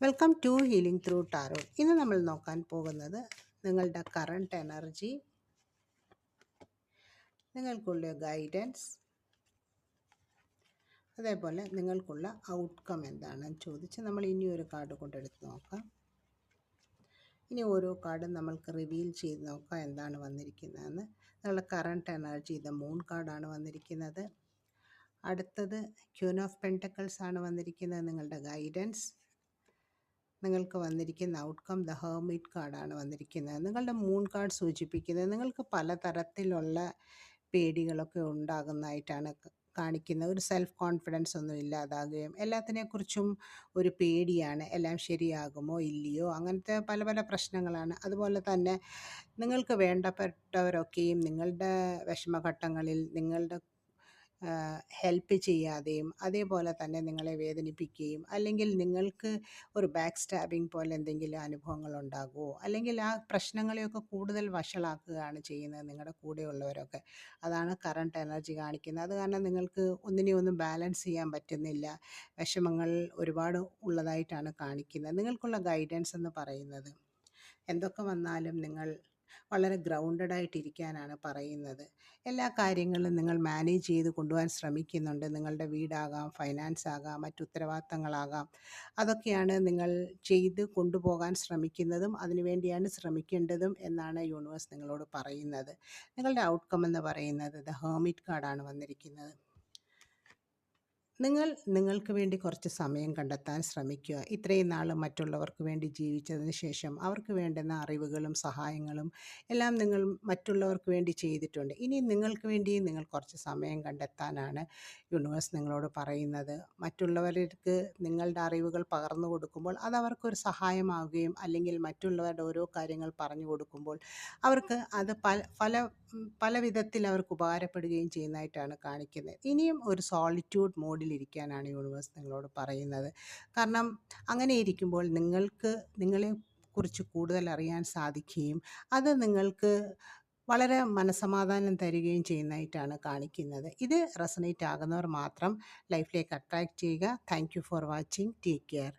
Welcome to healing through tarot. ഇന്ന് നമ്മൾ നോക്കാൻ പോകുന്നത് നിങ്ങളുടെ കറണ്ട് എനർജി, നിങ്ങൾക്കുള്ള ഗൈഡൻസ്, അതേപോലെ നിങ്ങൾക്കുള്ള ഔട്ട്കം എന്താണെന്ന് ചോദിച്ച് നമ്മൾ ഇനി ഒരു കാർഡ് കൊണ്ടെടുത്ത് നോക്കാം. ഇനി ഓരോ കാർഡും നമ്മൾക്ക് റിവീൽ ചെയ്ത് നോക്കാം എന്താണ് വന്നിരിക്കുന്നതെന്ന്. നിങ്ങളുടെ കറണ്ട് എനർജി ദ മൂൺ കാർഡാണ് വന്നിരിക്കുന്നത്. അടുത്തത് ക്യൂൻ ഓഫ് പെൻറ്റക്കിൾസ് ആണ് വന്നിരിക്കുന്നത്, നിങ്ങളുടെ ഗൈഡൻസ്. നിങ്ങൾക്ക് വന്നിരിക്കുന്ന ഔട്ട്കം ദ ഹെർമിറ്റ് കാർഡാണ് വന്നിരിക്കുന്നത്. നിങ്ങളുടെ മൂൺ കാർഡ് സൂചിപ്പിക്കുന്നത് നിങ്ങൾക്ക് പലതരത്തിലുള്ള പേടികളൊക്കെ ഉണ്ടാകുന്നതായിട്ടാണ് കാണിക്കുന്നത്. ഒരു സെൽഫ് കോൺഫിഡൻസ് ഒന്നും ഇല്ലാതാകുകയും എല്ലാത്തിനെക്കുറിച്ചും ഒരു പേടിയാണ്, എല്ലാം ശരിയാകുമോ ഇല്ലയോ, അങ്ങനത്തെ പല പല പ്രശ്നങ്ങളാണ്. അതുപോലെ തന്നെ നിങ്ങൾക്ക് വേണ്ടപ്പെട്ടവരൊക്കെയും നിങ്ങളുടെ വിഷമഘട്ടങ്ങളിൽ നിങ്ങളുടെ ഹെൽപ്പ് ചെയ്യാതെയും അതേപോലെ തന്നെ നിങ്ങളെ വേദനിപ്പിക്കുകയും അല്ലെങ്കിൽ നിങ്ങൾക്ക് ഒരു ബാക്ക് സ്റ്റാബിങ് പോലെ എന്തെങ്കിലും അനുഭവങ്ങൾ ഉണ്ടാകുമോ, അല്ലെങ്കിൽ ആ പ്രശ്നങ്ങളെയൊക്കെ കൂടുതൽ വഷളാക്കുകയാണ് ചെയ്യുന്നത് നിങ്ങളുടെ കൂടെയുള്ളവരൊക്കെ. അതാണ് കറണ്ട് എനർജി കാണിക്കുന്നത്. അത് കാരണം നിങ്ങൾക്ക് ഒന്നിനെയൊന്നും ബാലൻസ് ചെയ്യാൻ പറ്റുന്നില്ല, വിഷമങ്ങൾ ഒരുപാട് ഉള്ളതായിട്ടാണ് കാണിക്കുന്നത്. നിങ്ങൾക്കുള്ള ഗൈഡൻസ് എന്ന് പറയുന്നത് എന്തൊക്കെ വന്നാലും നിങ്ങൾ വളരെ ഗ്രൗണ്ടഡ് ആയിട്ടിരിക്കാനാണ് പറയുന്നത്. എല്ലാ കാര്യങ്ങളും നിങ്ങൾ മാനേജ് ചെയ്ത് കൊണ്ടുപോകാൻ ശ്രമിക്കുന്നുണ്ട്. നിങ്ങളുടെ വീടാകാം, ഫൈനാൻസ് ആകാം, മറ്റു ഉത്തരവാദിത്തങ്ങളാകാം, അതൊക്കെയാണ് നിങ്ങൾ ചെയ്ത് കൊണ്ടുപോകാൻ ശ്രമിക്കുന്നതും അതിനുവേണ്ടിയാണ് ശ്രമിക്കേണ്ടതും എന്നാണ് യൂണിവേഴ്സ് നിങ്ങളോട് പറയുന്നത്. നിങ്ങളുടെ ഔട്ട്കം എന്ന് പറയുന്നത് ദ ഹെർമിറ്റ് കാർഡാണ് വന്നിരിക്കുന്നത്. നിങ്ങൾക്ക് വേണ്ടി കുറച്ച് സമയം കണ്ടെത്താൻ ശ്രമിക്കുക. ഇത്രയും നാൾ മറ്റുള്ളവർക്ക് വേണ്ടി ജീവിച്ചതിന് ശേഷം അവർക്ക് വേണ്ടുന്ന അറിവുകളും സഹായങ്ങളും എല്ലാം നിങ്ങൾ മറ്റുള്ളവർക്ക് വേണ്ടി ചെയ്തിട്ടുണ്ട്. ഇനി നിങ്ങൾക്ക് വേണ്ടി നിങ്ങൾ കുറച്ച് സമയം കണ്ടെത്താനാണ് യൂണിവേഴ്സ് നിങ്ങളോട് പറയുന്നത്. മറ്റുള്ളവർക്ക് നിങ്ങളുടെ അറിവുകൾ പകർന്നു കൊടുക്കുമ്പോൾ അത് അവർക്കൊരു സഹായമാവുകയും അല്ലെങ്കിൽ മറ്റുള്ളവരുടെ ഓരോ കാര്യങ്ങൾ പറഞ്ഞു കൊടുക്കുമ്പോൾ അവർക്ക് അത് പല വിധത്തിൽ അവർക്ക് ഉപകാരപ്പെടുകയും ചെയ്യുന്നതായിട്ടാണ് കാണിക്കുന്നത്. ഇനിയും ഒരു സോളിറ്റ്യൂഡ് മോഡിലിരിക്കാനാണ് യൂണിവേഴ്സ് നിങ്ങളോട് പറയുന്നത്. കാരണം അങ്ങനെ ഇരിക്കുമ്പോൾ നിങ്ങളെ കുറിച്ച് കൂടുതൽ അറിയാൻ സാധിക്കുകയും അത് നിങ്ങൾക്ക് വളരെ മനസ്സമാധാനം തരികയും ചെയ്യുന്നതായിട്ടാണ് കാണിക്കുന്നത്. ഇത് റെസണേറ്റ് ആകുന്നവർ മാത്രം ലൈഫിലേക്ക് അട്രാക്റ്റ് ചെയ്യുക. Thank you for watching. Take care.